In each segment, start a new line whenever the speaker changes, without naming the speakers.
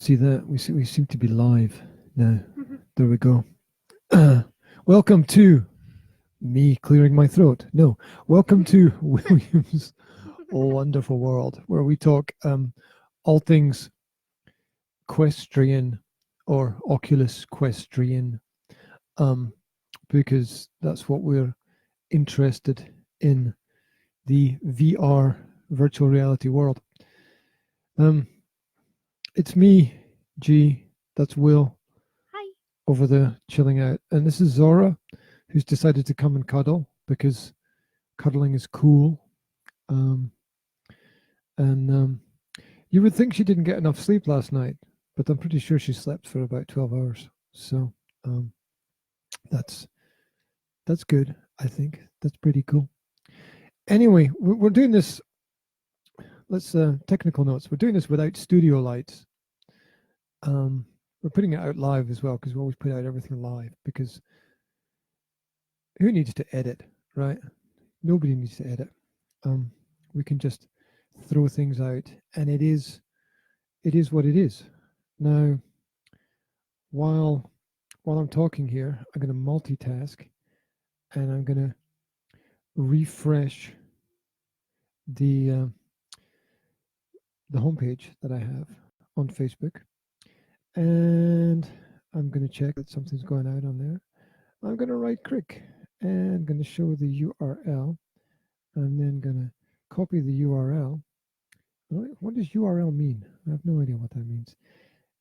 see that. We seem to be live now. There we go. Welcome to me clearing my throat. No, welcome to William's Wonderful World, where we talk all things equestrian or oculus equestrian, because that's what we're interested in, the VR virtual reality world. It's me, G. That's Will.
Hi.
Over there chilling out, and this is Zora, who's decided to come and cuddle because cuddling is cool. You would think she didn't get enough sleep last night, but I'm pretty sure she slept for about 12 hours. So that's good. I think that's pretty cool. Anyway, we're doing this. Let's technical notes. We're doing this without studio lights. We're putting it out live as well, because we always put out everything live, because who needs to edit, right? Nobody needs to edit. We can just throw things out, and it is what it is. Now, while I'm talking here, I'm going to multitask, and I'm going to refresh the homepage that I have on Facebook, and I'm going to check that something's going out on there. I'm going to right click and I'm going to show the URL. I'm then going to copy the URL. What does URL mean? I have no idea what that means.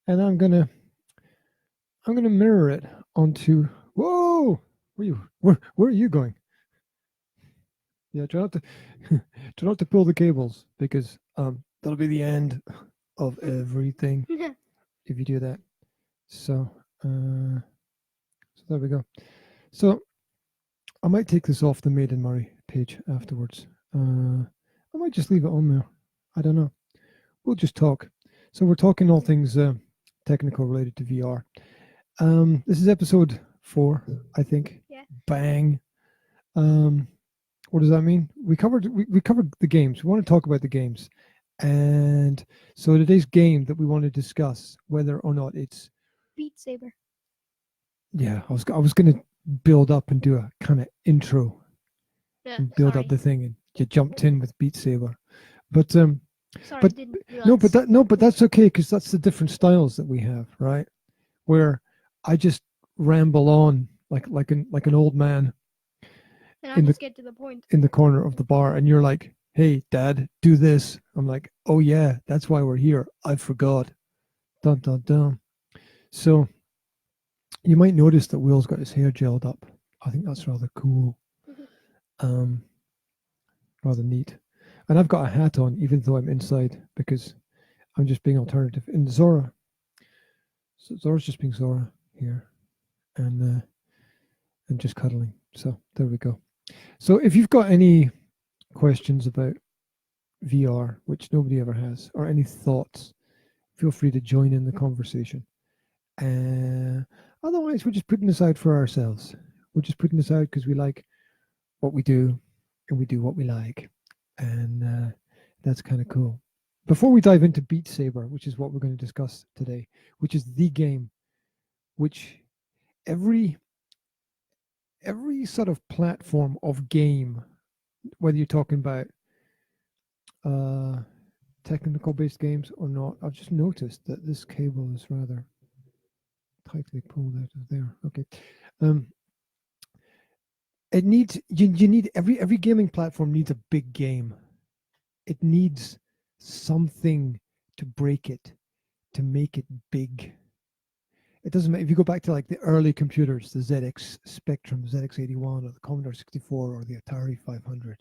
And I'm going to mirror it onto. Whoa! Where are you going? Yeah, try not to pull the cables, because that'll be the end of everything if you do that. So there we go. So I might take this off the Made in Moray page afterwards. I might just leave it on there. I don't know. We'll just talk. So we're talking all things technical related to VR. This is episode 4, I think.
Yeah.
Bang. What does that mean? We covered the games. We want to talk about the games. And so today's game that we want to discuss, whether or not it's
Beat Saber.
Yeah, I was going to build up and do a kind of intro, and build up the thing, and you jumped in with Beat Saber, but
sorry,
but
didn't realize.
but that's okay, because that's the different styles that we have, right? Where I just ramble on like an old man,
and I just get to the point
in the corner of the bar, and you're like, "Hey, Dad, do this." I'm like, "Oh yeah, that's why we're here. I forgot." Dun dun dun. So you might notice that Will's got his hair gelled up. I think that's rather cool. Rather neat. And I've got a hat on, even though I'm inside, because I'm just being alternative. And Zora. So Zora's just being Zora here. And just cuddling. So there we go. So if you've got any questions about VR, which nobody ever has, or any thoughts, feel free to join in the conversation. Otherwise, we're just putting this out for ourselves. We're just putting this out because we like what we do, and we do what we like, and that's kind of cool. Before we dive into Beat Saber, which is what we're going to discuss today, which is the game which every sort of platform of game, whether you're talking about technical based games or not, I've just noticed that this cable is rather tightly pulled out of there. Okay. It needs you need every gaming platform needs a big game. It needs something to break it, to make it big. It doesn't matter if you go back to like the early computers, the ZX Spectrum, the ZX81, or the Commodore 64, or the Atari 500.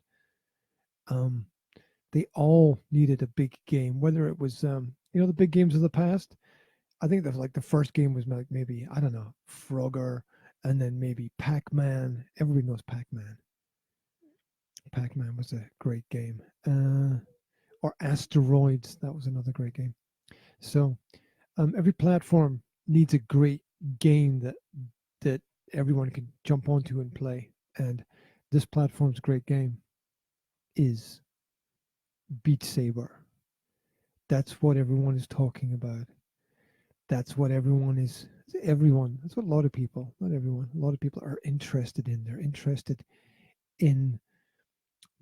They all needed a big game. Whether it was the big games of the past. I think that was like the first game was like maybe, I don't know, Frogger, and then maybe Pac-Man. Everybody knows Pac-Man. Pac-Man was a great game. Or Asteroids, that was another great game. So every platform needs a great game that everyone can jump onto and play. And this platform's great game is Beat Saber. That's what everyone is talking about. that's what everyone is. Everyone. That's what a lot of people. Not everyone. A lot of people are interested in. They're interested in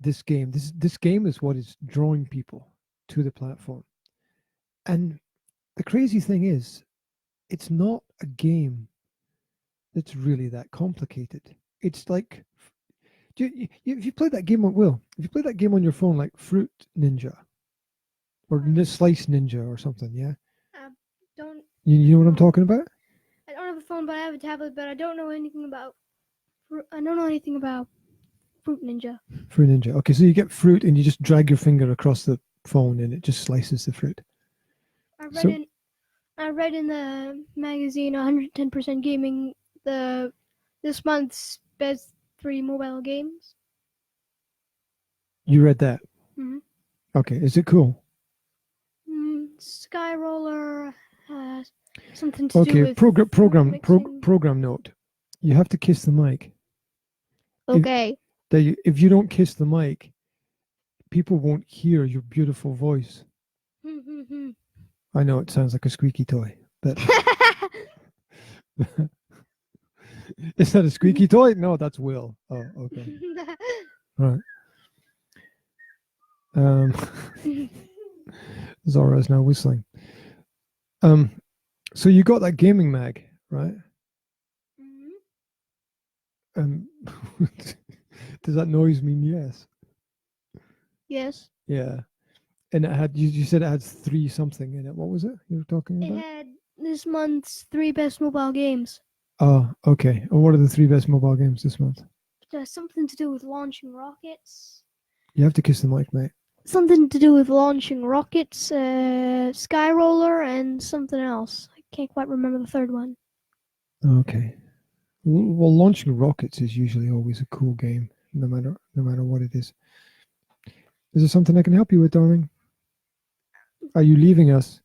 this game. This game is what is drawing people to the platform. And the crazy thing is, it's not a game that's really that complicated. It's like, if you play that game on if you play that game on your phone, like Fruit Ninja or Slice Ninja or something, yeah.
Don't.
You know what I'm talking about?
I don't have a phone, but I have a tablet. But I don't know anything about. I don't know anything about Fruit Ninja.
Fruit Ninja. Okay, so you get fruit and you just drag your finger across the phone and it just slices the fruit.
I read in the magazine 110% Gaming this month's best 3 mobile games.
You read that?
Mm-hmm.
Okay, is it cool?
Sky Roller has something to do with
program note. You have to kiss the mic.
Okay.
If you don't kiss the mic, people won't hear your beautiful voice. I know it sounds like a squeaky toy, but is that a squeaky toy? No, that's Will. Oh, okay. All right. Zora's now whistling. So you got that gaming mag, right? Does that noise mean yes?
Yes.
Yeah. And it had you said it had 3 something in it. What was it you were talking about?
It had this month's 3 best mobile games.
Oh, okay. And what are the 3 best mobile games this month?
It has something to do with launching rockets.
You have to kiss the mic, mate.
Something to do with launching rockets, Sky Roller, and something else. I can't quite remember the third one.
Okay. Well, launching rockets is usually always a cool game, no matter what it is. Is there something I can help you with, darling? Are you leaving us?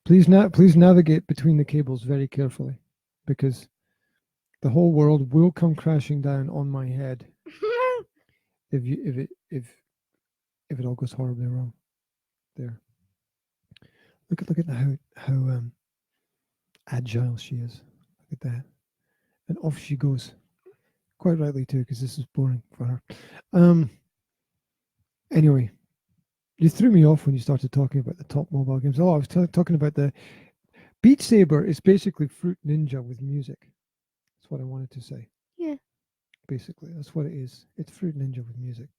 Please navigate between the cables very carefully, because the whole world will come crashing down on my head if it all goes horribly wrong. There. Look at how agile she is. Look at that. And off she goes. Quite rightly too, because this is boring for her. Anyway, you threw me off when you started talking about the top mobile games. Oh, I was talking about the Beat Saber is basically Fruit Ninja with music. That's what I wanted to say.
Yeah.
Basically, that's what it is. It's Fruit Ninja with music.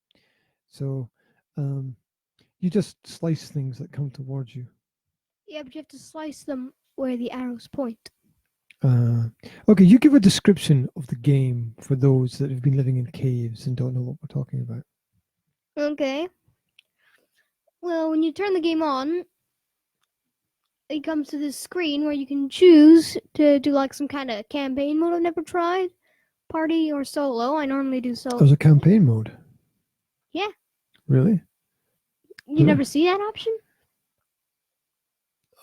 So, you just slice things that come towards you.
Yeah, but you have to slice them where the arrows point.
Okay, you give a description of the game for those that have been living in caves and don't know what we're talking about.
Okay. Well, when you turn the game on, it comes to this screen where you can choose to do like some kind of campaign mode I've never tried, party or solo. I normally do solo.
There's a campaign mode?
Yeah.
Really?
You never see that option?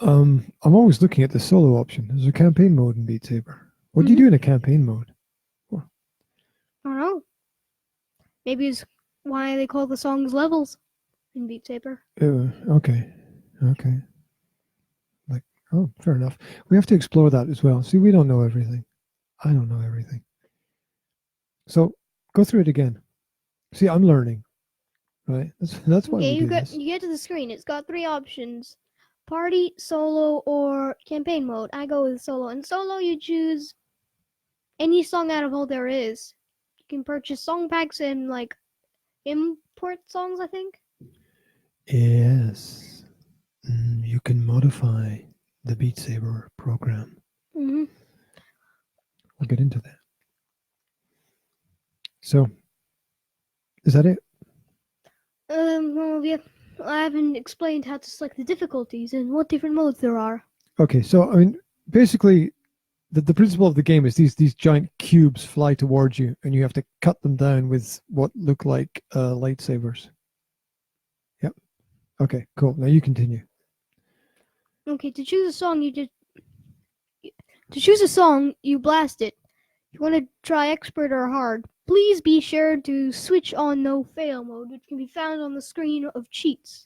I'm always looking at the solo option. There's a campaign mode in Beat Saber. What do you do in a campaign mode?
I don't know. Maybe it's why they call the songs levels in Beat Saber.
Okay. Like, oh, fair enough. We have to explore that as well. See, we don't know everything. I don't know everything. So go through it again. See, I'm learning. Right? That's why we do this.
You get to the screen. It's got 3 options. Party, solo, or campaign mode. I go with solo. In solo, you choose any song out of all there is. You can purchase song packs and like import songs, I think.
Yes. You can modify the Beat Saber program.
Mm-hmm.
We'll get into that. So, is that it?
Well, yeah. I haven't explained how to select the difficulties and what different modes there are.
Okay, so I mean, basically, the principle of the game is these giant cubes fly towards you, and you have to cut them down with what look like lightsabers. Yep. Okay, cool. Now you continue.
Okay, to choose a song, you blast it. If you want to try expert or hard, please be sure to switch on no fail mode, which can be found on the screen of cheats.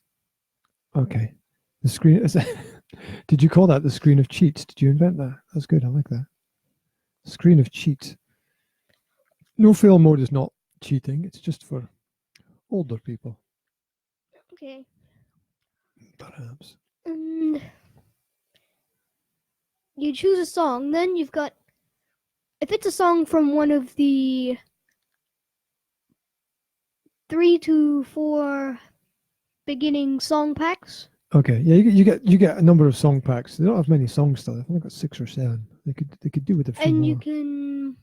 Okay. The screen is Did you call that the screen of cheats? Did you invent that? That's good. I like that. Screen of cheats. No fail mode is not cheating. It's just for older people,
Okay.
perhaps.
And you choose a song. Then you've got, if it's a song from one of the 3 to 4 beginning song packs.
Okay, yeah, you get a number of song packs. They don't have many songs though. They've only got 6 or 7. They could do with a few
And
more.
you can,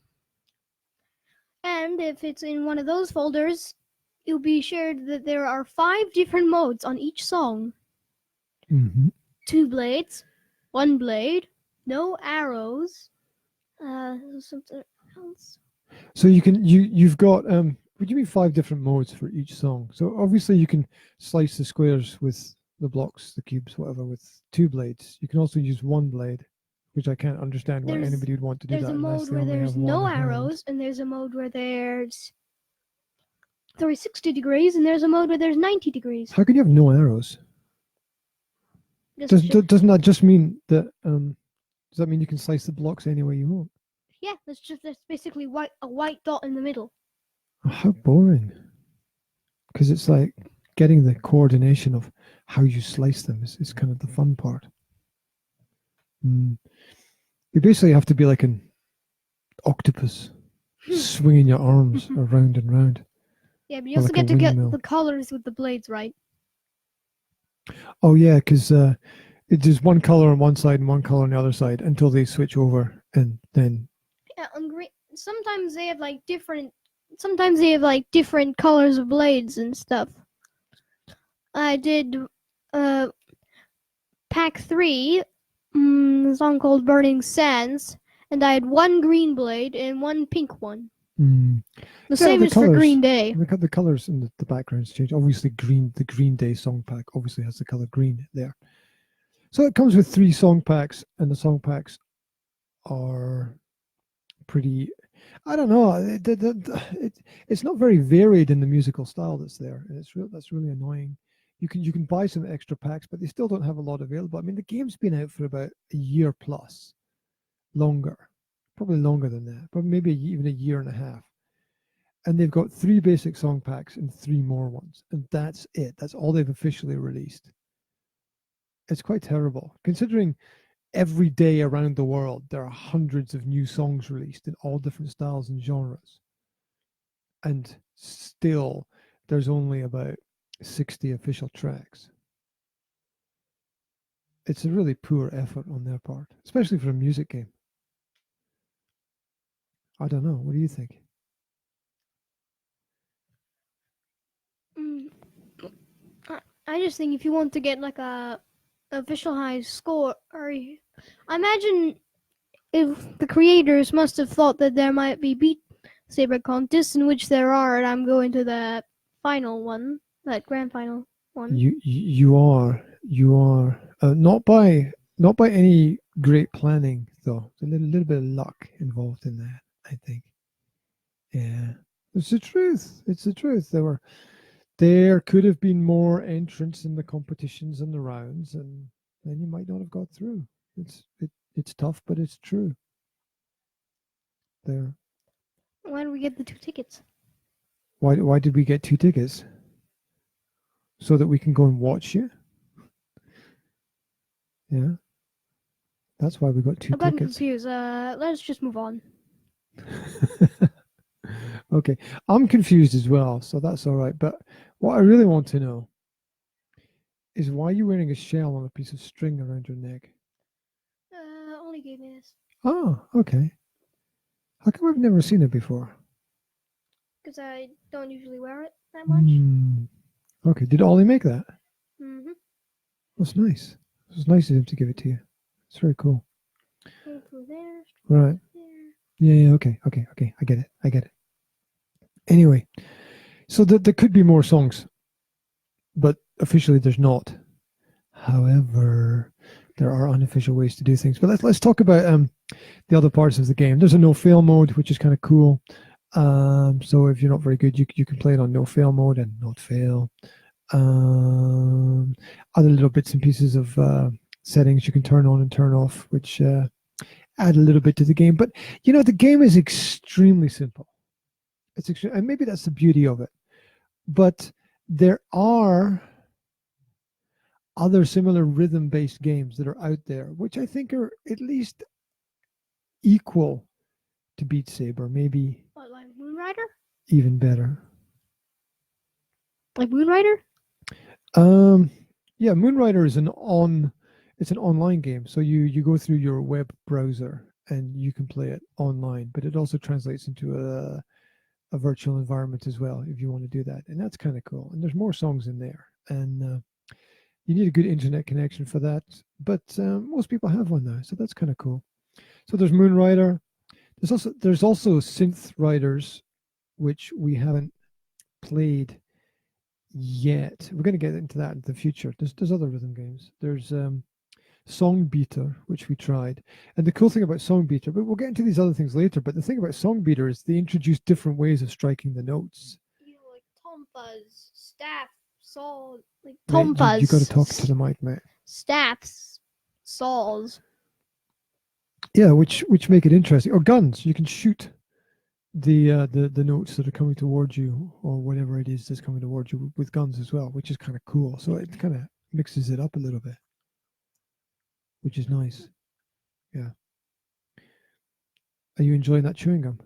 and if it's in one of those folders, you'll be shared that there are 5 different modes on each song.
Mm-hmm.
2 blades, 1 blade, no arrows, something else.
So you've got what do you mean 5 different modes for each song? So obviously you can slice the squares with the blocks, the cubes, whatever, with 2 blades. You can also use 1 blade, which I can't understand why anybody would want to do that.
There's a mode where there's no arrows, and there's a mode where there's 360 degrees, and there's a mode where there's 90 degrees.
How can you have no arrows? Doesn't that just mean that does that mean you can slice the blocks any way you want?
Yeah, that's basically a white dot in the middle.
Oh, how boring. Because it's like getting the coordination of how you slice them is kind of the fun part. You basically have to be like an octopus, swinging your arms around and round.
Yeah, but you also get to get the colors with the blades right.
Oh yeah, because there's one color on one side and one color on the other side until they switch over, and then
yeah, on green. Sometimes they have like different. Sometimes they have like different colors of blades and stuff. I did pack 3, a song called Burning Sands, and I had 1 green blade and 1 pink one. The same as for Green Day.
The colors in the backgrounds change. Obviously, the Green Day song pack obviously has the color green there. So it comes with 3 song packs, and the song packs are pretty. I don't know. It's not very varied in the musical style that's there, and that's really annoying. You can buy some extra packs, but they still don't have a lot available. I mean, the game's been out for about a year plus, longer, probably longer than that, but maybe even a year and a half. And they've got 3 basic song packs and 3 more ones, and that's it. That's all they've officially released. It's quite terrible, considering every day around the world there are hundreds of new songs released in all different styles and genres, and still there's only about 60 official tracks. It's a really poor effort on their part, especially for a music game. I don't know. What do you think?
I just think if you want to get like a official high score, or I imagine if the creators must have thought that there might be Beat Saber contests, in which there are, and I'm going to the final one, that grand final one.
You are not by any great planning though. There's a little bit of luck involved in that, I think. Yeah, it's the truth. It's the truth. There could have been more entrants in the competitions and the rounds, and then you might not have got through. It's tough, but it's true. There.
Why did we get the 2 tickets?
Why did we get 2 tickets? So that we can go and watch you? Yeah. That's why we got 2 tickets.
I'm confused. Let's just move on.
Okay. I'm confused as well, so that's all right. But what I really want to know is why are you wearing a shell on a piece of string around your neck?
Only gave me this.
Oh, okay. How come I've never seen it before?
Because I don't usually wear it that much.
Okay. Did Ollie make that?
Mm-hmm.
That's nice. It was nice of him to give it to you. It's very cool.
There,
right. There. Yeah. Okay. I get it. Anyway, so there could be more songs, but officially there's not. However, there are unofficial ways to do things. But let's talk about the other parts of the game. There's a no fail mode, which is kind of cool. So if you're not very good, you can play it on no fail mode and not fail. Other little bits and pieces of settings you can turn on and turn off, which add a little bit to the game. But the game is extremely simple. And maybe that's the beauty of it. But there are other similar rhythm-based games that are out there, which I think are at least equal to Beat Saber, maybe
What, like Moonrider?
even better.
Like Moonrider?
Yeah, Moonrider is it's an online game. So you go through your web browser and you can play it online, but it also translates into a virtual environment as well if you want to do that. And that's kind of cool. And there's more songs in there. And you need a good internet connection for that. But most people have one now. So that's kind of cool. So there's Moonrider. There's also Synth Riders, which we haven't played yet. We're going to get into that in the future. There's other rhythm games. There's Song Beater, which we tried. And the cool thing about Song Beater, but we'll get into these other things later, but the thing about Song Beater is they introduce different ways of striking the notes.
Like tom fuzz, staff, saw, like tom fuzz.
You got to talk to the mic, mate.
Staffs, saws.
Yeah, which make it interesting. Or guns. You can shoot the notes that are coming towards you, or whatever it is that's coming towards you, with guns as well, which is kind of cool. So it kind of mixes it up a little bit, which is nice. Yeah. Are you enjoying that chewing gum?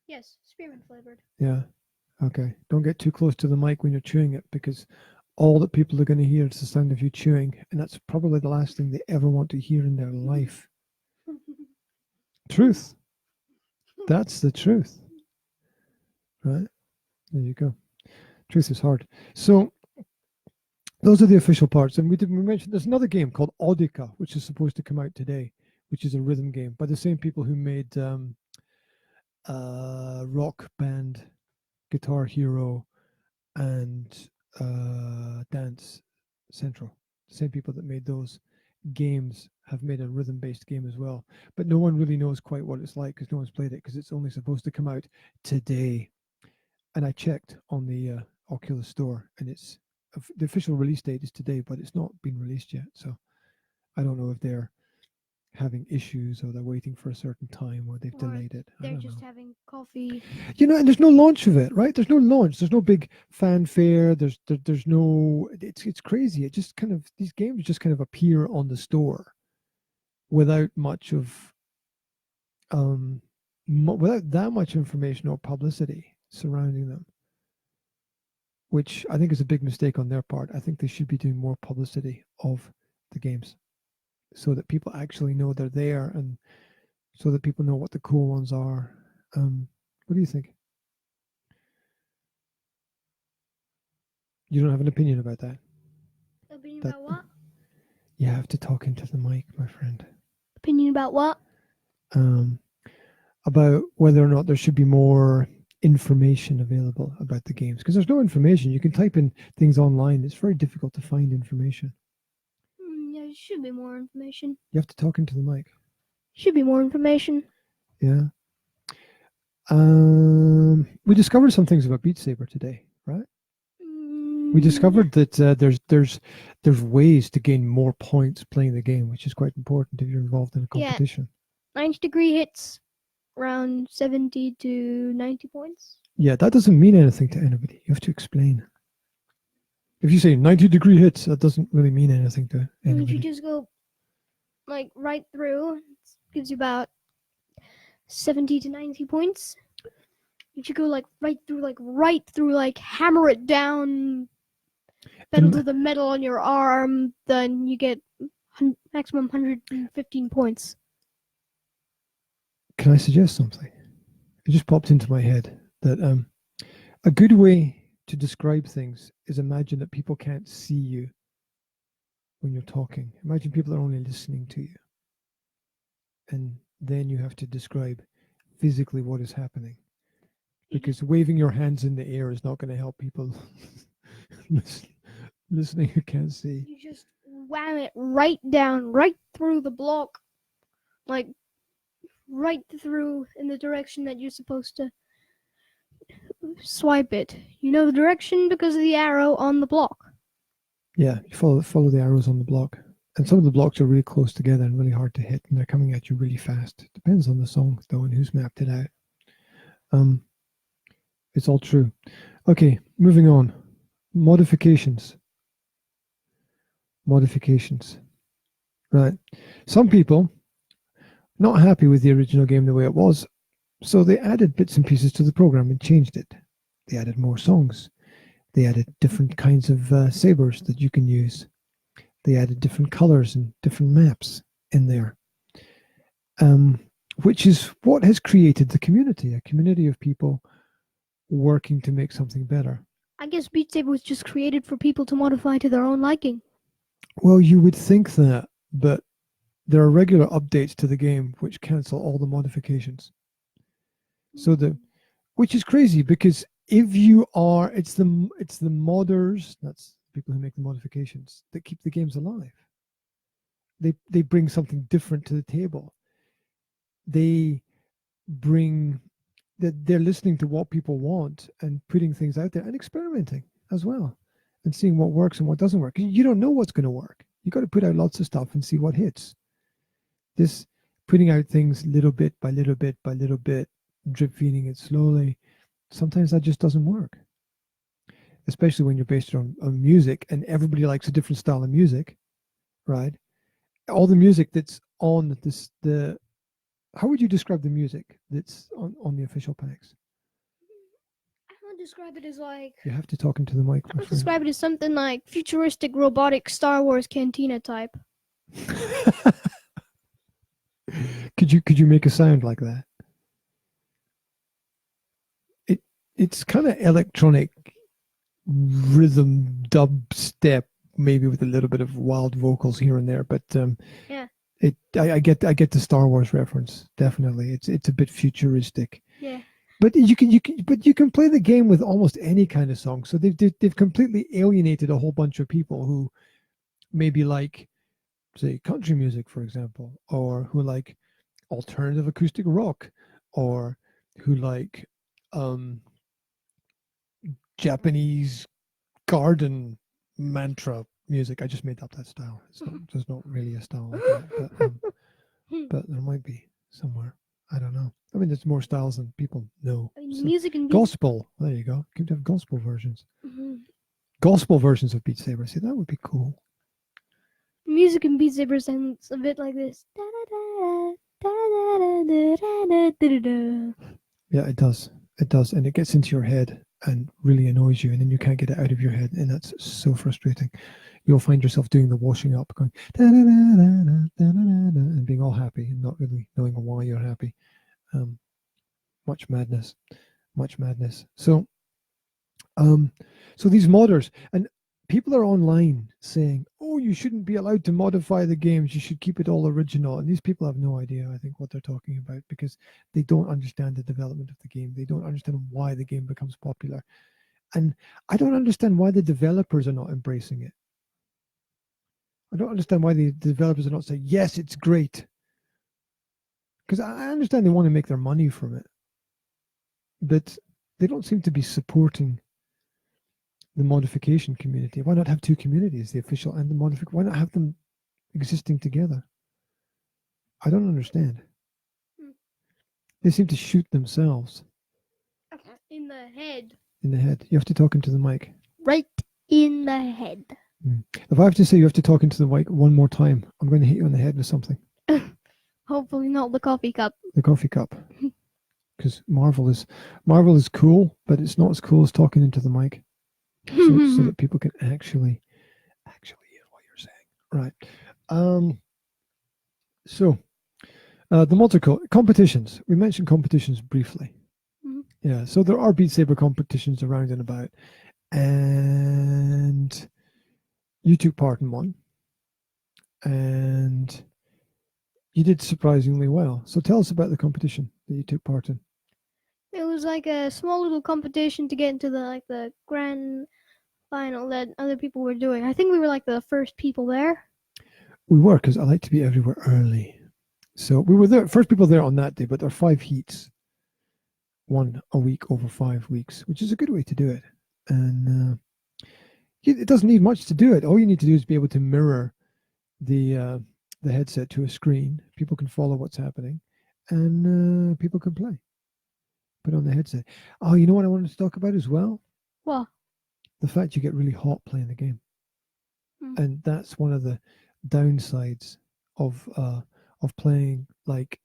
Yes, spearmint flavored.
Yeah. Okay. Don't get too close to the mic when you're chewing it, because all that people are going to hear is the sound of you chewing, and that's probably the last thing they ever want to hear in their life. Truth. That's the truth. Right? There you go. Truth is hard. So those are the official parts. And we mentioned there's another game called Audica, which is supposed to come out today, which is a rhythm game by the same people who made Rock Band, Guitar Hero, and Dance Central. The same people that made those games have made a rhythm-based game as well. But no one really knows quite what it's like because no one's played it, because it's only supposed to come out today. And I checked on the Oculus store, and the official release date is today, but it's not been released yet. So I don't know if they're having issues, or they're waiting for a certain time, or they've delayed it.
They're just having coffee.
And there's no launch of it, right? There's no launch. There's no big fanfare. There's no. It's crazy. It just kind of, these games just kind of appear on the store without much of without that much information or publicity surrounding them, which I think is a big mistake on their part. I think they should be doing more publicity of the games, so that people actually know they're there, and so that people know what the cool ones are. What do you think? You don't have an opinion about that?
Opinion about what?
You have to talk into the mic, my friend.
Opinion about what?
About whether or not there should be more information available about the games, because there's no information. You can type in things online. It's very difficult to find information.
Yeah, there should be more information.
You have to talk into the mic.
Should be more information.
Yeah. We discovered some things about Beat Saber today, right? We discovered that there's ways to gain more points playing the game, which is quite important if you're involved in a competition.
Yeah. 90-degree hits, around 70 to 90 points.
Yeah, that doesn't mean anything to anybody. You have to explain. If you say 90-degree hits, that doesn't really mean anything to anybody.
If you just go like right through, it gives you about 70 to 90 points. If you go like right through, like hammer it down, pedal to the metal on your arm, then you get maximum 115 points.
Can I suggest something? It just popped into my head that a good way to describe things is imagine that people can't see you when you're talking. Imagine people are only listening to you. And then you have to describe physically what is happening. Because waving your hands in the air is not going to help people listening who can't see.
You just wham it right down, right through the block. Like, right through in the direction that you're supposed to swipe it. You know the direction because of the arrow on the block.
Yeah, you follow the arrows on the block. And some of the blocks are really close together and really hard to hit, and they're coming at you really fast. Depends on the song, though, and who's mapped it out. It's all true. Okay, moving on. Modifications. Right. Some people not happy with the original game the way it was, so they added bits and pieces to the program and changed it. They added more songs. They added different kinds of sabers that you can use. They added different colors and different maps in there, which is what has created the community, a community of people working to make something better.
I guess Beat Saber was just created for people to modify to their own liking.
Well, you would think that, but there are regular updates to the game which cancel all the modifications. So which is crazy, because if you are, it's the modders, that's people who make the modifications, that keep the games alive. They bring something different to the table. They bring that they're listening to what people want and putting things out there and experimenting as well and seeing what works and what doesn't work. You don't know what's going to work. You got to put out lots of stuff and see what hits. This putting out things little bit by little bit by little bit, drip feeding it slowly, sometimes that just doesn't work. Especially when you're based on music and everybody likes a different style of music, right? All the music that's on how would you describe the music that's on the official packs?
I would describe it as like...
You have to talk into the mic.
I would describe it as something like futuristic, robotic, Star Wars cantina type.
Could you make a sound like that? It's kind of electronic rhythm dubstep, maybe with a little bit of wild vocals here and there, but
yeah.
I get the Star Wars reference, definitely. It's a bit futuristic.
Yeah.
But you can play the game with almost any kind of song. So they've completely alienated a whole bunch of people who maybe like, say, country music, for example, or who like alternative acoustic rock, or who like Japanese garden mantra music. I just made up that style. There's not really a style like that, but there might be somewhere. I don't know. I mean, there's more styles than people know. So,
music and
gospel. There you go. Could have gospel versions.
Mm-hmm.
Gospel versions of Beat Saber. See, that would be cool.
Music in Beat Saber sounds a bit like this.
Yeah, it does. It does, and it gets into your head and really annoys you, and then you can't get it out of your head, and that's so frustrating. You'll find yourself doing the washing up, going and being all happy and not really knowing why you're happy. Much madness. So these modders, and people are online saying, oh, you shouldn't be allowed to modify the games, you should keep it all original. And these people have no idea, I think, what they're talking about, because they don't understand the development of the game. They don't understand why the game becomes popular. And I don't understand why the developers are not embracing it. I don't understand why the developers are not saying, yes, it's great. Because I understand they want to make their money from it. But they don't seem to be supporting the modification community. Why not have two communities, the official and the modification? Why not have them existing together? I don't understand. They seem to shoot themselves.
In the head.
In the head. You have to talk into the mic.
Right in the head.
If I have to say you have to talk into the mic one more time, I'm going to hit you on the head with something.
Hopefully not the coffee cup.
The coffee cup. Because Marvel is cool, but it's not as cool as talking into the mic. So that people can actually hear what you're saying. Right. So the multiple competitions. We mentioned competitions briefly. Mm-hmm. Yeah. So there are Beat Saber competitions around and about, and you took part in one, and you did surprisingly well. So tell us about the competition that you took part in.
It was like a small little competition to get into the grand final that other people were doing. I think we were like the first people there.
We were, because I like to be everywhere early. So we were there, first people there on that day, but there are 5 heats, one a week over 5 weeks, which is a good way to do it. And It doesn't need much to do it. All you need to do is be able to mirror the headset to a screen. People can follow what's happening, and people can play. Put on the headset. Oh, you know what I wanted to talk about as well?
What?
The fact you get really hot playing the game,
Hmm.
and that's one of the downsides of playing like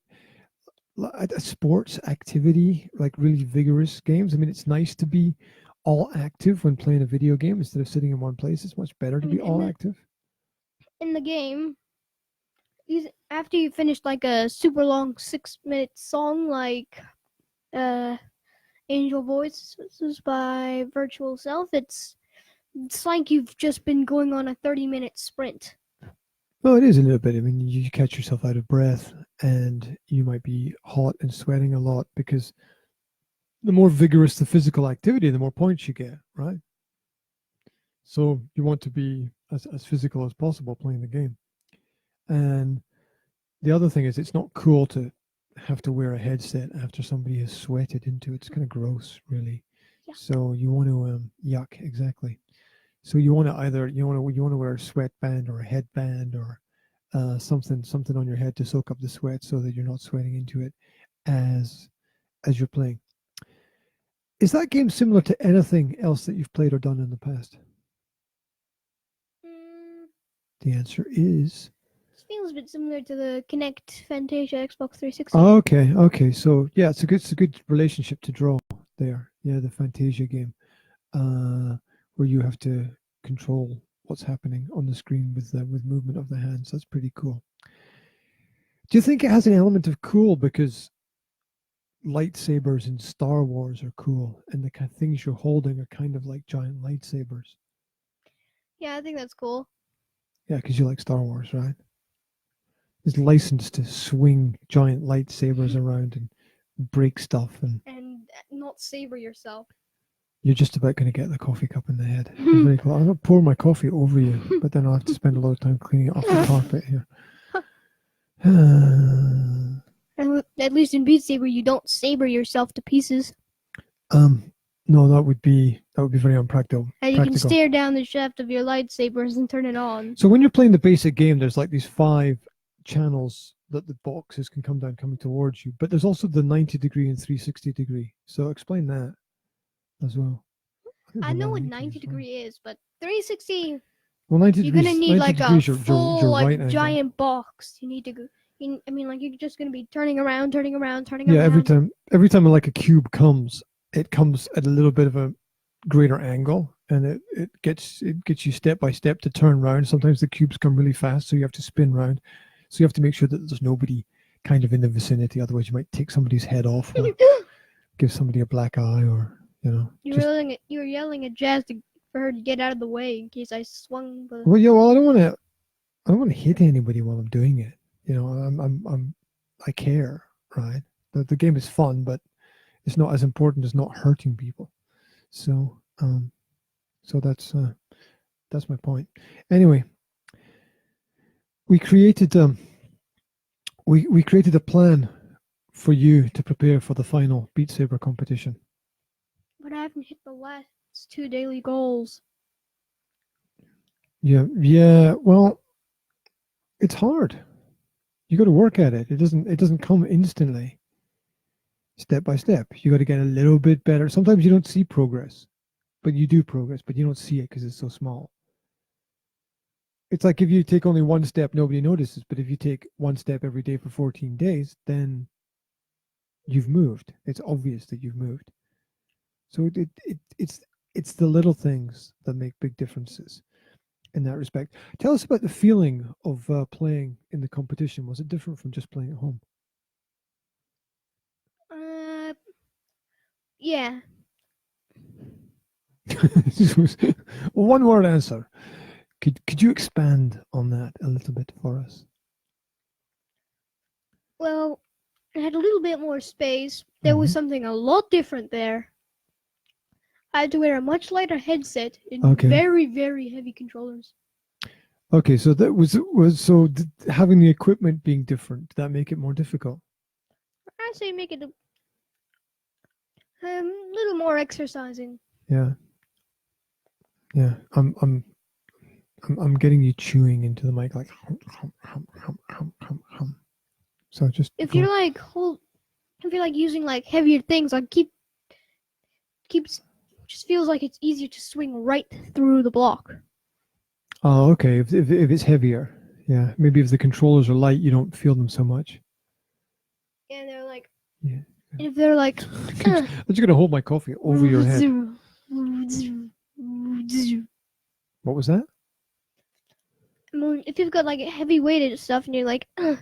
a sports activity, like really vigorous games. I mean, it's nice to be all active when playing a video game instead of sitting in one place. It's much better to
I
be
mean,
all active.
in the game, after you finish like a super long 6-minute song, like Angel Voices by Virtual Self, it's like you've just been going on a 30-minute sprint.
Well, it is a little bit. I mean, you catch yourself out of breath, and you might be hot and sweating a lot because the more vigorous the physical activity, the more points you get, right? So you want to be as physical as possible playing the game. And the other thing is, it's not cool to have to wear a headset after somebody has sweated into it. It's kind of gross, really.
Yuck.
So you want to yuck, exactly. So you want to either you want to wear a sweatband or a headband or something on your head to soak up the sweat so that you're not sweating into it as you're playing. Is that game similar to anything else that you've played or done in the past? The answer is.
This feels a bit similar to the Kinect Fantasia Xbox 360.
Okay. So yeah, it's a good relationship to draw there. Yeah, the Fantasia game, where you have to control what's happening on the screen with movement of the hands. That's pretty cool. Do you think it has an element of cool because lightsabers in Star Wars are cool, and the kind of things you're holding are kind of like giant lightsabers?
Yeah, I think that's cool.
Yeah, because you like Star Wars, right? It's licensed to swing giant lightsabers around and break stuff, and
not saber yourself.
you're just about going to get the coffee cup in the head. It's very cool. I'm going to pour my coffee over you, but then I'll have to spend a lot of time cleaning it off the carpet here.
And at least in Beat Saber, you don't saber yourself to pieces.
No, that would be very unpractical.
And you can stare down the shaft of your lightsabers and turn it on.
So when you're playing the basic game, there's like these 5 channels that the boxes can come down coming towards you, but there's also the 90 degree and 360 degree. So explain that as well.
I know what 90 degree is, but 360.
Well, 90
you're
degrees,
gonna need like a full
your
like
right
giant
angle.
box. You need to go. I mean, like you're just gonna be turning around.
Yeah, every time like a cube comes, it comes at a little bit of a greater angle, and it gets you step by step to turn around. Sometimes the cubes come really fast, so you have to spin round. So you have to make sure that there's nobody kind of in the vicinity. Otherwise, you might take somebody's head off or give somebody a black eye, or
you were yelling at Jazz for her to get out of the way in case I swung the.
Well, yeah. Well, I don't want to hit anybody while I'm doing it. I care, right? The game is fun, but it's not as important as not hurting people. So that's my point. Anyway, we created we created a plan for you to prepare for the final Beat Saber competition.
But I haven't hit the last 2 daily goals.
Yeah. Well, it's hard. You got to work at it. It doesn't come instantly. Step by step, you got to get a little bit better. Sometimes you don't see progress, but you do progress, but you don't see it because it's so small. It's like if you take only one step, nobody notices. But if you take one step every day for 14 days, then you've moved. It's obvious that you've moved. So it's the little things that make big differences in that respect. Tell us about the feeling of playing in the competition. Was it different from just playing at home?
Yeah.
One word answer. Could you expand on that a little bit for us?
Well, I had a little bit more space. There was something a lot different there. I had to wear a much lighter headset and very, very heavy controllers.
Okay, so that was having the equipment being different, did that make it more difficult?
I say make it a little more exercising.
Yeah. Yeah, I'm getting you chewing into the mic like hum. So just
If
go.
you're like if you're like using like heavier things, like keeps just feels like it's easier to swing right through the block.
Oh, okay. If it's heavier, yeah. Maybe if the controllers are light, you don't feel them so much.
And they're like,
Yeah.
if they're like,
I'm just gonna hold my coffee over your head. What was that?
I mean, if you've got like heavy weighted stuff and you're like, it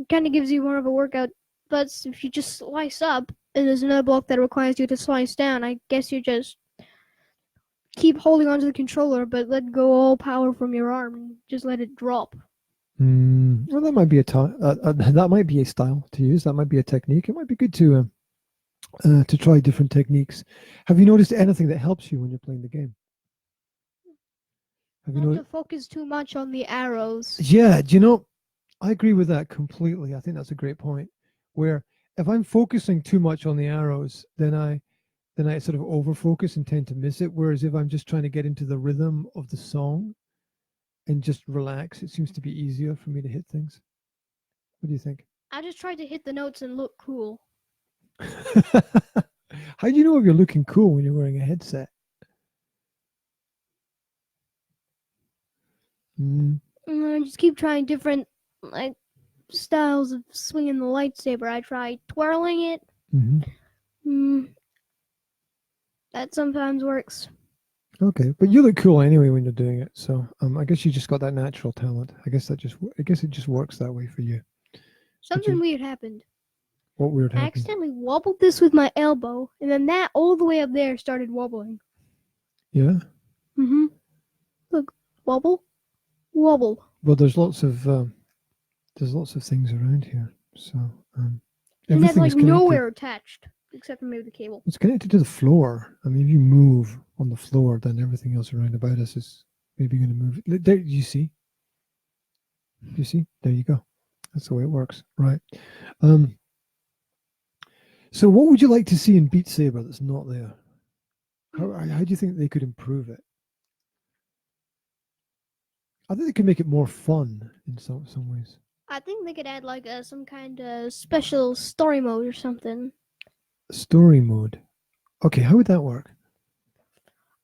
kind of gives you more of a workout. But if you just slice up and there's another block that requires you to slice down, I guess you just keep holding onto the controller, but let go all power from your arm and just let it drop.
Well, that might be that might be a style to use. That might be a technique. It might be good to try different techniques. Have you noticed anything that helps you when you're playing the game? Have you
Not
noticed?
to focus too much on the arrows.
Yeah, do you know? I agree with that completely. I think that's a great point. Where if I'm focusing too much on the arrows, then I sort of over focus and tend to miss it. Whereas if I'm just trying to get into the rhythm of the song and just relax, it seems to be easier for me to hit things. What do you think?
I just tried to hit the notes and look cool.
How do you know if you're looking cool when you're wearing a headset? Mm,
I just keep trying different like styles of swinging the lightsaber. I tried twirling it.
hmm
That sometimes works.
Okay, but you look cool anyway when you're doing it. So I guess you just got that natural talent. I guess it just works that way for you.
Something weird happened.
What weird
I
happened?
accidentally wobbled this with my elbow, and then that all the way up there started wobbling.
Yeah.
Look, wobble, wobble.
Well, there's lots of things around here. So
And it had
everything
like
is connected.
nowhere attached except for maybe the cable.
It's connected to the floor. I mean, if you move on the floor, then everything else around about us is maybe going to move. There, you see? You see? There you go. That's the way it works, right? So, what would you like to see in Beat Saber that's not there? How do you think they could improve it? I think they could make it more fun in some ways.
I think they could add like some kind of special story mode or something.
Story mode. Okay, how would that work?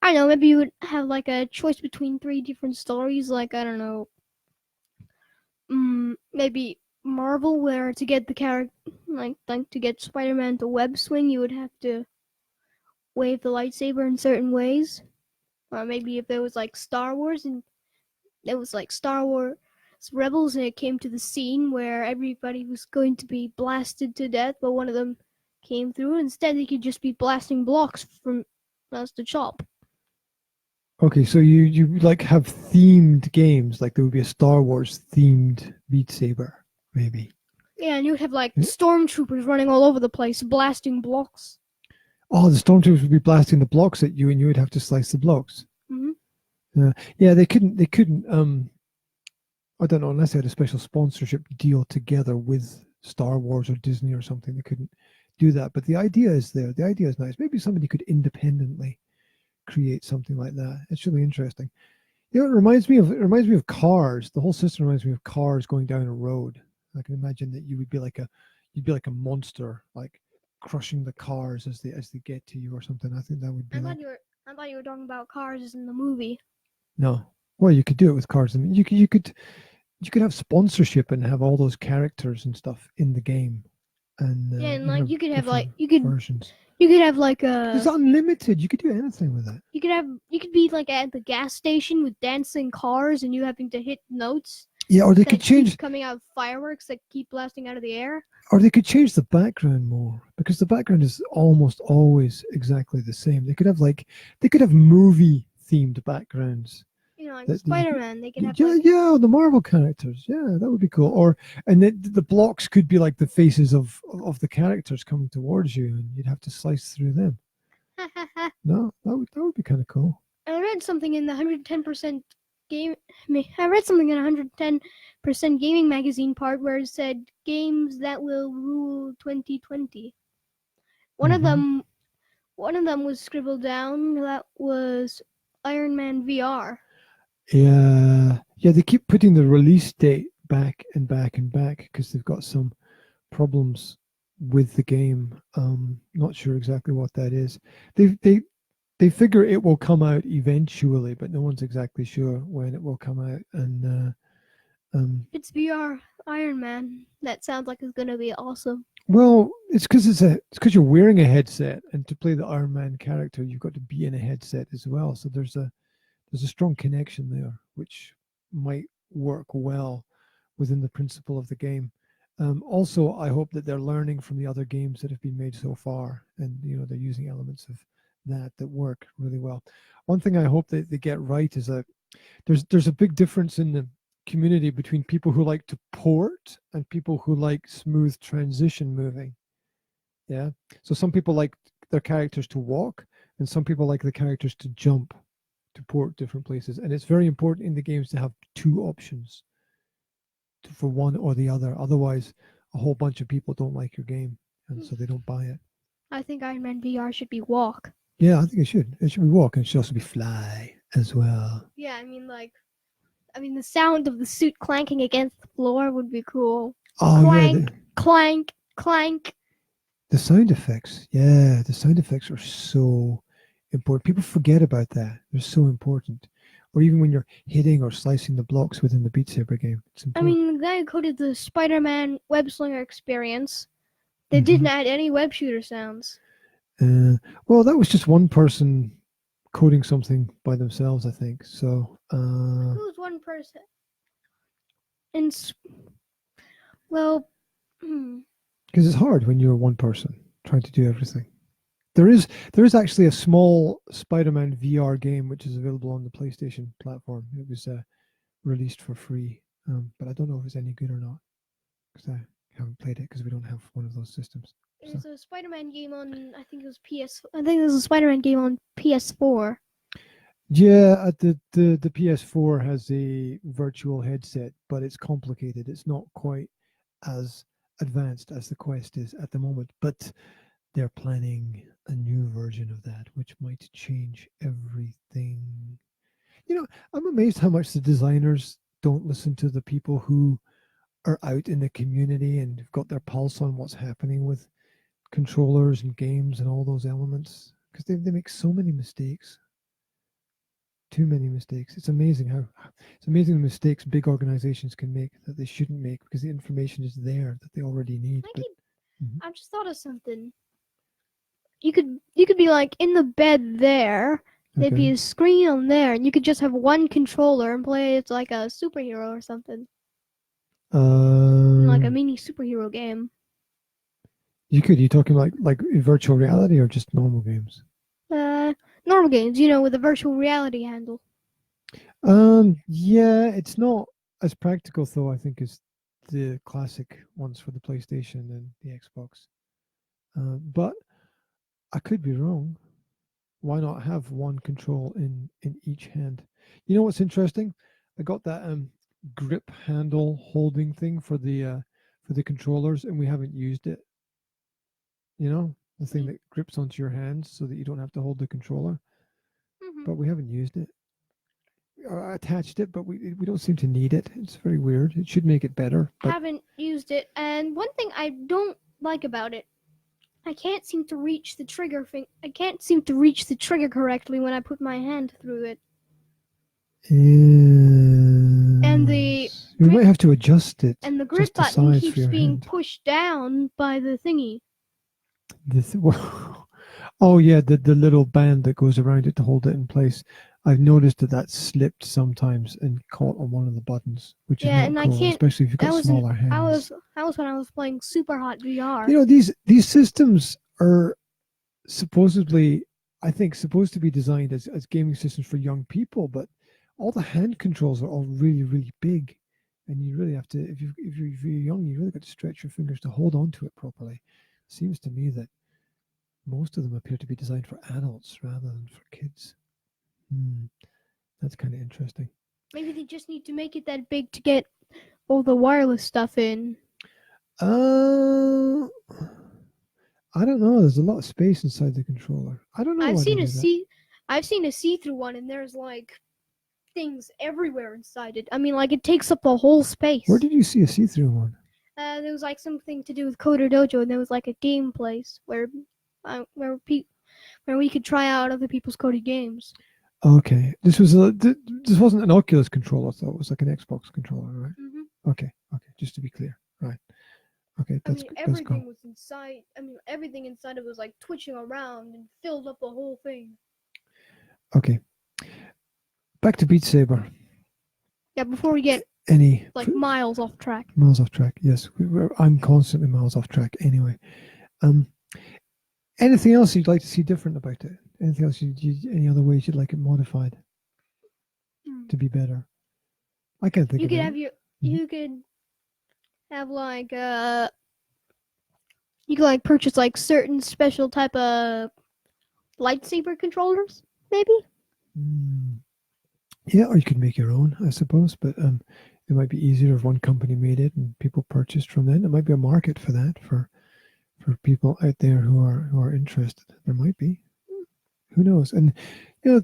I don't know, maybe you would have like a choice between 3 different stories, like, I don't know, maybe Marvel, where to get the character, like to get Spider-Man to web swing, you would have to wave the lightsaber in certain ways. Or maybe if there was like Star Wars and it was like Star Wars Rebels and it came to the scene where everybody was going to be blasted to death, but one of them came through. Instead, they could just be blasting blocks from us to chop.
Okay, so you like have themed games, like there would be a Star Wars themed Beat Saber, maybe.
Yeah, and you would have like stormtroopers running all over the place, blasting blocks.
Oh, the stormtroopers would be blasting the blocks at you, and you would have to slice the blocks. Yeah, they couldn't. I don't know, unless they had a special sponsorship deal together with Star Wars or Disney or something. They couldn't do that. But the idea is there. The idea is nice. Maybe somebody could independently create something like that. It's really interesting. You know, it reminds me of cars. The whole system reminds me of cars going down a road. I can imagine that you'd be like a monster, like crushing the cars as they get to you or something. I think that would be
I thought you were talking about cars in the movie.
No. Well, you could do it with cars. I mean, you could have sponsorship and have all those characters and stuff in the game, and
Yeah, and like you could have like
versions.
you could have like a
It's unlimited. You could do anything with it.
you could be like at the gas station with dancing cars and you having to hit notes.
Yeah, or they
that
could change
coming out of fireworks that keep blasting out of the air.
Or they could change the background more, because the background is almost always exactly the same. They could have movie themed backgrounds.
You know, like Spider-Man, they could have
the Marvel characters. Yeah, that would be cool. And the blocks could be like the faces of the characters coming towards you, and you'd have to slice through them. No, that would be kind of cool.
I read something in the 110% game. I read something in 110% gaming magazine part where it said games that will rule 2020. One of them was scribbled down. That was Iron Man VR.
Yeah, they keep putting the release date back and back and back because they've got some problems with the game. Not sure exactly what that is. They figure it will come out eventually, but no one's exactly sure when it will come out. And
It's VR Iron Man. That sounds like it's gonna be awesome.
well, it's because you're wearing a headset, and to play the Iron Man character, you've got to be in a headset as well. So there's a strong connection there, which might work well within the principle of the game. Also, I hope that they're learning from the other games that have been made so far, and they're using elements of that work really well. One thing I hope that they get right is that there's a big difference in the community between people who like to port and people who like smooth transition moving. Yeah. So some people like their characters to walk, and some people like the characters to jump, to port different places. And it's very important in the games to have two options for one or the other. Otherwise, a whole bunch of people don't like your game, and so they don't buy it.
I think Iron Man VR should be walk.
Yeah, I think it should. It should be walk, and it should also be fly as well.
Yeah, I mean, the sound of the suit clanking against the floor would be cool.
Oh,
Clank,
yeah.
clank, clank.
The sound effects. Yeah, the sound effects are so important. People forget about that. They're so important. Or even when you're hitting or slicing the blocks within the Beat Saber game. It's
I
important.
mean, the guy who coded the Spider-Man web slinger experience, they didn't add any web shooter sounds.
Well, that was just one person coding something by themselves, I think. So
Who's one person? And well,
because it's hard when you're one person trying to do everything. There is actually a small Spider-Man VR game which is available on the PlayStation platform. It was released for free, but I don't know if it's any good or not because I haven't played it because we don't have one of those systems.
There's a Spider-Man game on, I think it was I think there's a Spider-Man game on PS4.
Yeah, the PS4 has a virtual headset, but it's complicated. It's not quite as advanced as the Quest is at the moment, but they're planning a new version of that, which might change everything. I'm amazed how much the designers don't listen to the people who are out in the community and have got their pulse on what's happening with controllers and games and all those elements, because they make so many mistakes. Too many mistakes. It's amazing the mistakes big organizations can make that they shouldn't make because the information is there that they already need.
I just thought of something. You could be like in the bed there. There'd be a screen on there, and you could just have one controller and play it like a superhero or something. Like a mini superhero game.
You talking like virtual reality or just normal games?
Normal games, with a virtual reality handle.
Yeah, it's not as practical though, I think, as the classic ones for the PlayStation and the Xbox. But I could be wrong. Why not have one control in each hand? You know what's interesting? I got that grip handle holding thing for the controllers, and we haven't used it. The thing that grips onto your hands so that you don't have to hold the controller. But we haven't used it. Attached it, but we don't seem to need it. It's very weird. It should make it better. But
haven't used it, and one thing I don't like about it, I can't seem to reach the trigger correctly when I put my hand through it. And
you might have to adjust it.
And the grip button keeps being pushed down by the thingy.
Oh yeah, the little band that goes around it to hold it in place. I've noticed that slipped sometimes and caught on one of the buttons, which is not cool, especially if you've got smaller hands.
That was when I was playing Super Hot VR.
These systems are supposedly, I think, supposed to be designed as gaming systems for young people, but all the hand controls are all really, really big, and you really have to, if you're young, you really got to stretch your fingers to hold on to it properly. It seems to me that most of them appear to be designed for adults rather than for kids. That's kind of interesting.
Maybe they just need to make it that big to get all the wireless stuff in.
I don't know. There's a lot of space inside the controller. I don't know.
I've seen a I've seen a see-through one, and there's like things everywhere inside it. I mean, like it takes up the whole space.
Where did you see a see-through one?
There was like something to do with Coder Dojo, and there was like a game place where we could try out other people's coded games.
Okay, this wasn't an Oculus controller, though. It was like an Xbox controller, right?
Mm-hmm.
Okay, just to be clear, right? Okay, that's
everything
cool.
was inside. Everything inside it was like twitching around and filled up the whole thing.
Okay, back to Beat Saber.
Yeah, before we get miles off track.
Miles off track. Yes, I'm constantly miles off track. Anyway, anything else you'd like to see different about it? Anything else? Any other ways you'd like it modified to be better? I can't think of it.
You could have like you could like purchase like certain special type of lightsaber controllers, maybe.
Yeah, or you could make your own, I suppose. But it might be easier if one company made it and people purchased from them. There might be a market for that for people out there who are interested. There might be. Who knows? And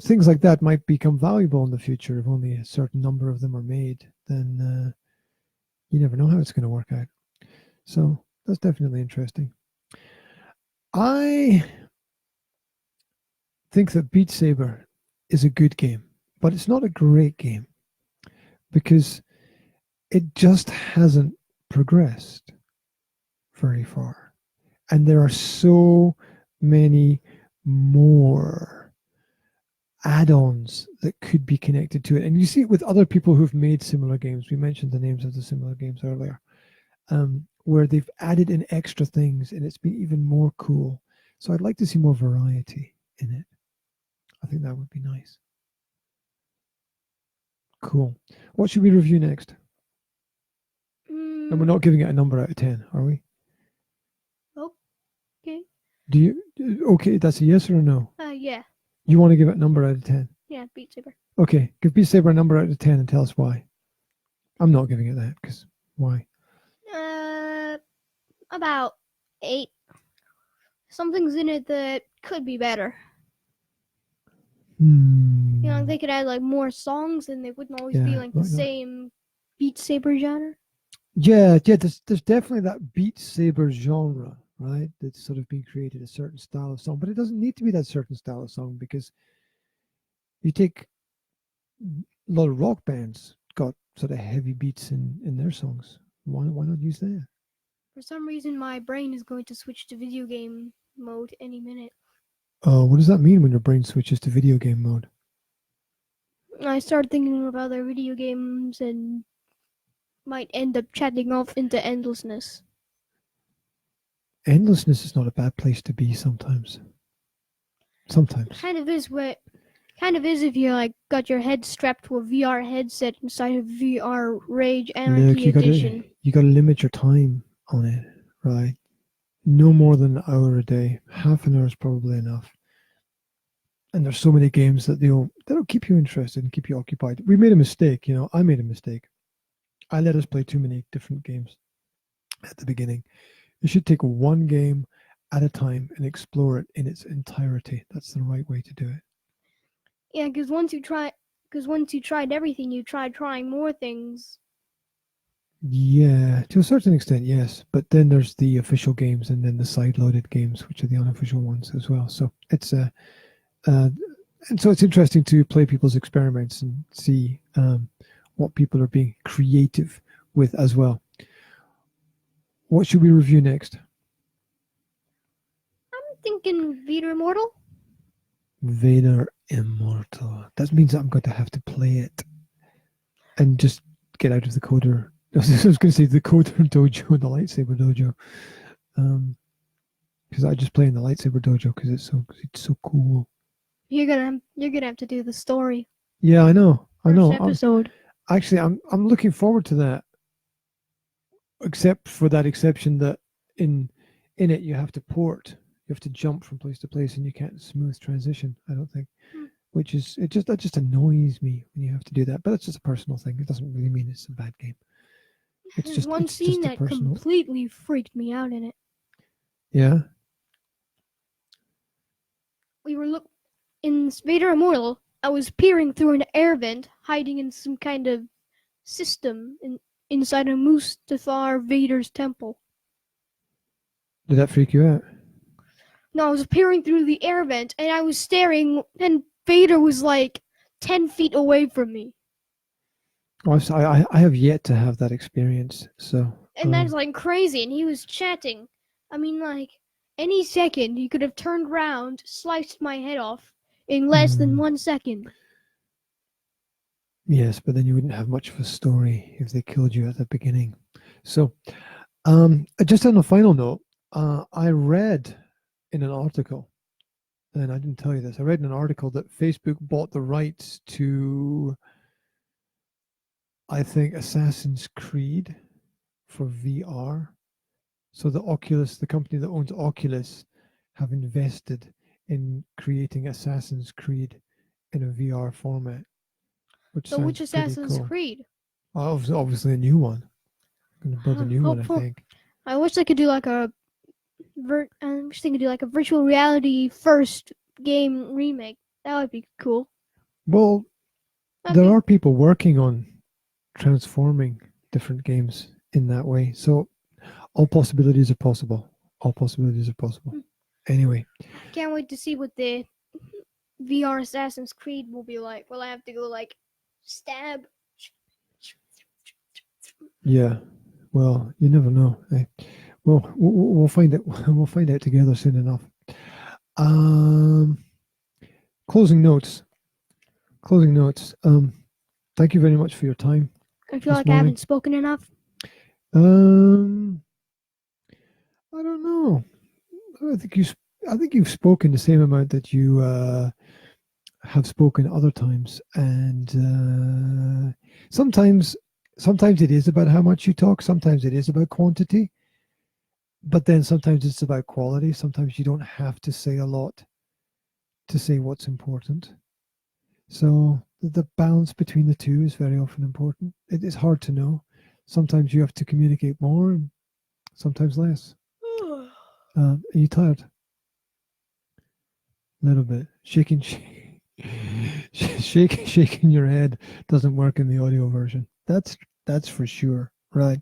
things like that might become valuable in the future if only a certain number of them are made. Then you never know how it's going to work out. So that's definitely interesting. I think that Beat Saber is a good game, but it's not a great game because it just hasn't progressed very far. And there are so many more add-ons that could be connected to it. And you see it with other people who've made similar games. We mentioned the names of the similar games earlier, where they've added in extra things and it's been even more cool. So I'd like to see more variety in it. I think that would be nice. Cool. What should we review next? And we're not giving it a number out of 10, are we?
Okay.
Do you? Okay, that's a yes or a no?
Yeah.
You want to give it a number out of 10?
Yeah, Beat Saber.
Okay, give Beat Saber a number out of 10 and tell us why. I'm not giving it that, because why?
About 8. Something's in it that could be better. They could add like more songs, and they wouldn't always be like the same Beat Saber genre.
Yeah. There's definitely that Beat Saber genre, right? That's sort of been created, a certain style of song, but it doesn't need to be that certain style of song because you take a lot of rock bands got sort of heavy beats in their songs. Why not use that?
For some reason, my brain is going to switch to video game mode any minute.
What does that mean when your brain switches to video game mode?
I start thinking of other video games and might end up chatting off into endlessness.
Endlessness is not a bad place to be sometimes.
Kind of is if you like got your head strapped to a VR headset inside of VR Rage Anarchy Edition.
You got to limit your time on it, right? No more than an hour a day. Half an hour is probably enough. And there's so many games that they'll keep you interested and keep you occupied. We made a mistake, I made a mistake. I let us play too many different games at the beginning. You should take one game at a time and explore it in its entirety. That's the right way to do it.
Yeah, because once you tried everything, you tried trying more things.
Yeah, to a certain extent, yes. But then there's the official games and then the side-loaded games, which are the unofficial ones as well. So it's and so it's interesting to play people's experiments and see what people are being creative with as well. What should we review next?
I'm thinking Vader Immortal.
Vader Immortal. That means I'm going to have to play it and just get out of the coder. I was going to say the coder dojo and the lightsaber dojo, because I just play in the lightsaber dojo because it's so cool.
You're gonna have to do the story.
Yeah, I know.
Episode.
I'm looking forward to that. Except for that exception that in it you have to port, you have to jump from place to place, and you can't smooth transition. I don't think, which is that just annoys me when you have to do that. But it's just a personal thing. It doesn't really mean it's a bad game. It's just
one scene that completely freaked me out in it.
Yeah.
in Vader Immortal, I was peering through an air vent, hiding in some kind of system inside a Mustafar Vader's temple.
Did that freak you out?
No, I was peering through the air vent, and I was staring, and Vader was like 10 feet away from me.
Oh, I have yet to have that experience. So.
And that's like crazy, and he was chatting. I mean, like, any second, he could have turned around, sliced my head off in less than 1 second.
Yes, but then you wouldn't have much of a story if they killed you at the beginning. So, just on a final note, I read in an article, and I didn't tell you this, I read in an article that Facebook bought the rights to, I think, Assassin's Creed for VR. So the Oculus, the company that owns Oculus, have invested in creating Assassin's Creed in a VR format.
Which Assassin's Creed?
Obviously a new one. I'm gonna build a new one, I think.
I wish they could do like a virtual reality first game remake. That would be cool.
Well, there are people working on transforming different games in that way. So all possibilities are possible. All possibilities are possible. Anyway.
Can't wait to see what the VR Assassin's Creed will be like. Will I have to go like stab?
Yeah. Well, you never know. Well, we'll find it. We'll find out together soon enough. Closing notes. Thank you very much for your time.
I feel like I haven't spoken enough.
I don't know. I think you've spoken the same amount that you have spoken other times, and sometimes it is about how much you talk. Sometimes it is about quantity, but then sometimes it's about quality. Sometimes you don't have to say a lot to say what's important. So the balance between the two is very often important. It is hard to know. Sometimes you have to communicate more, and sometimes less. Are you tired? A little bit. Shaking your head doesn't work in the audio version. That's for sure. Right.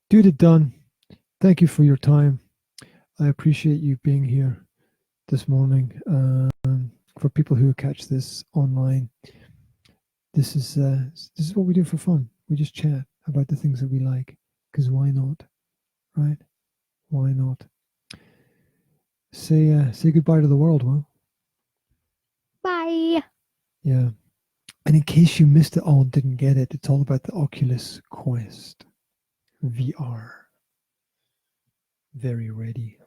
Dude, done. Thank you for your time. I appreciate you being here this morning. For people who catch this online, this is what we do for fun. We just chat about the things that we like, because why not, right? Why not? Say goodbye to the world, Will.
Bye.
Yeah. And in case you missed it all and didn't get it, it's all about the Oculus Quest VR. Very ready.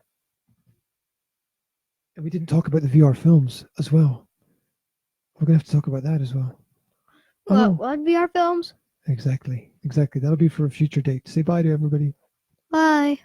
And we didn't talk about the VR films as well. We're going to have to talk about that as well.
What VR films?
Exactly. That'll be for a future date. Say bye to everybody.
Bye.